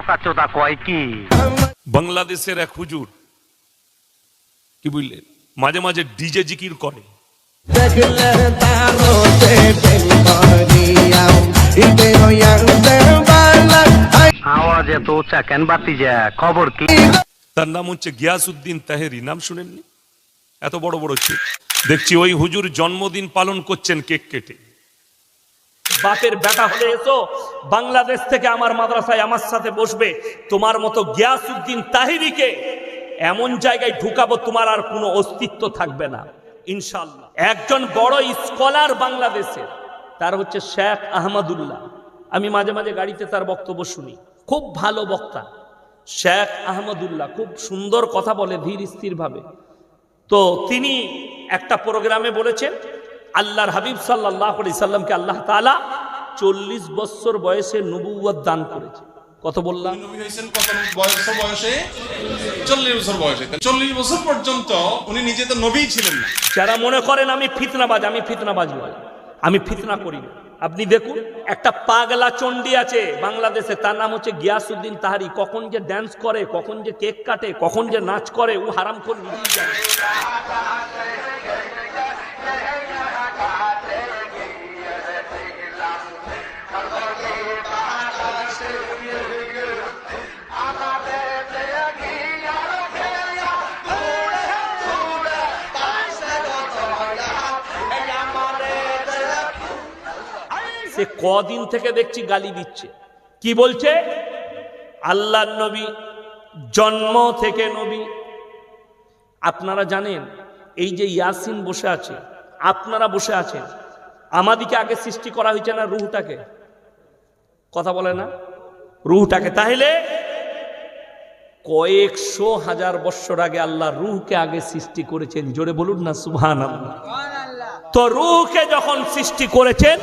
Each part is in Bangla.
পচা চোদা কয় কি? বাংলাদেশের এক হুজুর কি বুঝলেন, মাঝে মাঝে ডিজে জিকির করে। আওয়াজ এত উঁচা কেন বাতিজা? খবর কি? তার নাম হচ্ছে গিয়াসউদ্দিন তাহেরি, নাম শুনেননি? এত বড় বড় ছিল। দেখছি ওই হুজুর জন্মদিন পালন করছেন কেক কেটে। বাপের বেটা হলে এসো বাংলাদেশ থেকে আমার মাদ্রাসায় আমার সাথে বসবে, তোমার মতো গিয়াসউদ্দিন তাহেরিকে এমন জায়গায় ঢুকাবো তোমার আর কোনো অস্তিত্ব থাকবে না ইনশাআল্লাহ। একজন বড় স্কলার বাংলাদেশের, তার হচ্ছে শেখ আহমদুল্লাহ। আমি মাঝে মাঝে গাড়িতে তার বক্তব্য শুনি, খুব ভালো বক্তা শেখ আহমদুল্লাহ, খুব সুন্দর কথা বলে ধীর স্থির ভাবে। তো তিনি একটা প্রোগ্রামে বলেছেন আল্লাহর হাবিব সাল্লাল্লাহু আলাইহি সাল্লামকে আল্লাহ তাআলা 40 বছর বয়সে নবুয়ত দান করেছে। কত বললাম? নবী হয়েছেন কত বয়সে? 40 বছর বয়সে। 40 বছর পর্যন্ত উনি নিজে তো নবী ছিলেন না। যারা মনে করেন আমি ফিতনাবাজ, আমি ফিতনাবাজ নই, আমি ফিতনা করি না। আপনি দেখুন একটা পাগলা চণ্ডী আছে বাংলাদেশে, তার নাম হচ্ছে গিয়াসউদ্দিন তাহেরি। কখন যে ড্যান্স করে, কখন যে কেক কাটে, কখন যে নাচ করে, ও হারামখোর নিজেই জানে। সে কদিন থেকে দেখছি গালি দিচ্ছে। কি বলছে? আল্লাহর নবী জন্ম থেকে নবী। আপনারা জানেন এই যে ইয়াসিন বসে আছে, আপনারা বসে আছেন, আমাদিকে আগে সৃষ্টি করা হয়েছে না রূহটাকে? কথা বলে না? রূহটাকে। তাহলে কয়েকশো হাজার বছর আগে আল্লাহ রূহকে আগে সৃষ্টি করেছেন। জোরে বলুন না সুবহানাল্লাহ। তো রূহকে যখন সৃষ্টি করেছেন,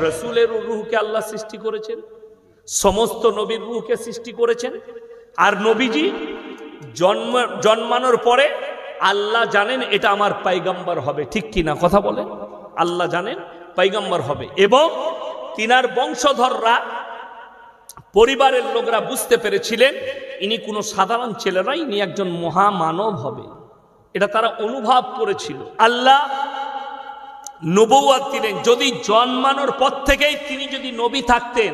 রাসূলের রূহকে আল্লাহ সৃষ্টি করেছেন, সমস্ত নবীর রূহকে সৃষ্টি করেছেন। আর নবীজি জন্মানোর পরে আল্লাহ জানেন এটা আমার পয়গম্বর হবে, ঠিক কিনা কথা বলে? আল্লাহ জানেন পয়গম্বর হবে, এবং তিনার বংশধররা, পরিবারের লোকরা বুঝতে পেরেছিলেন ইনি কোনো সাধারণ ছেলে নয়, ইনি একজন মহামানব হবে। এটা তারা অনুভব করেছিল। আল্লাহ নবুয়ত দিলেন। যদি জন্মানোর পর থেকেই তিনি যদি নবী থাকতেন,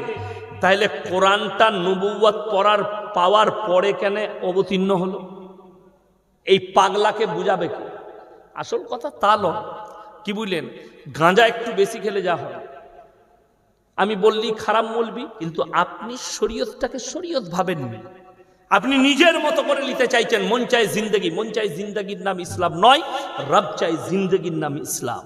তাহলে কোরআনটা নবুয়ত পাওয়ার পরে কেন অবতীর্ণ হলো? এই পাগলাকে বুঝাবে কি? আসল কথা তা নয়। কি বুঝলেন? গাঁজা একটু বেশি খেলে যা হয়, আমি বললি খারাপ বলবি, কিন্তু আপনি শরীয়তটাকে শরীয়ত ভাবেননি। আপনি নিজের মতো করে নিতে চাইছেন। মন চায় জিন্দগি, মন চায় জিন্দগির নাম ইসলাম নয়, রব চাই জিন্দগির নাম ইসলাম।